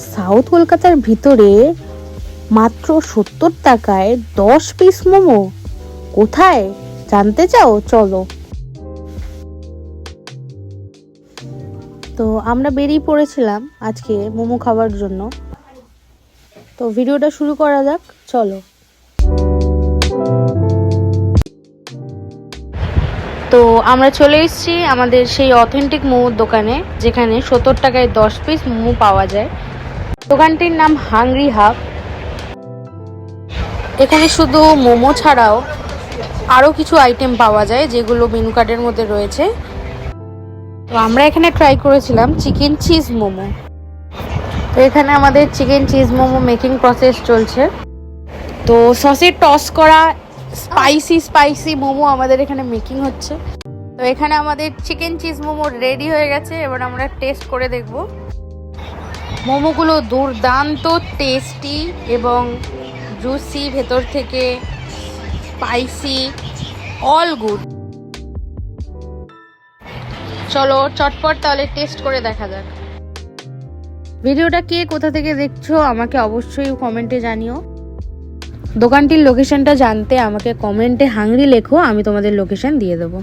South কলকাতার ভিতরে মাত্র 70 টাকায় 10 পিস মোমো কোথায় জানতে চাও? চলো। তো আমরা বেরিয়ে পড়েছিলাম আজকে মোমো খাওয়ার জন্য। তো ভিডিওটা শুরু করা যাক, চলো। তো আমরা চলে এসেছি আমাদের সেই অথেন্টিক মোমোর দোকানে, যেখানে 70 টাকায় 10 পিস মোমো পাওয়া যায়। দোকানটির নাম হাংরি হাব। এখানে শুধু মোমো ছাড়াও আরও কিছু আইটেম পাওয়া যায় যেগুলো মেনু কার্ডের মধ্যে রয়েছে। তো আমরা এখানে ট্রাই করেছিলাম চিকেন চিজ মোমো। তো এখানে আমাদের chicken cheese momo making process চলছে। তো সসে টস করা স্পাইসি মোমো আমাদের এখানে মেকিং হচ্ছে। তো এখানে আমাদের চিকেন চিজ মোমো রেডি হয়ে গেছে, এবার আমরা টেস্ট করে দেখব। মোমোগুলো দুর্দান্ত টেস্টি এবং জুসি, ভেতর থেকে স্পাইসি, অল গুড। চলো চটপট তাহলে টেস্ট করে দেখা যাক। ভিডিওটা কে কোথা থেকে দেখছো আমাকে অবশ্যই কমেন্টে জানিও। দোকানটির লোকেশনটা জানতে আমাকে কমেন্টে হাংরি লেখো, আমি তোমাদের লোকেশন দিয়ে দেবো।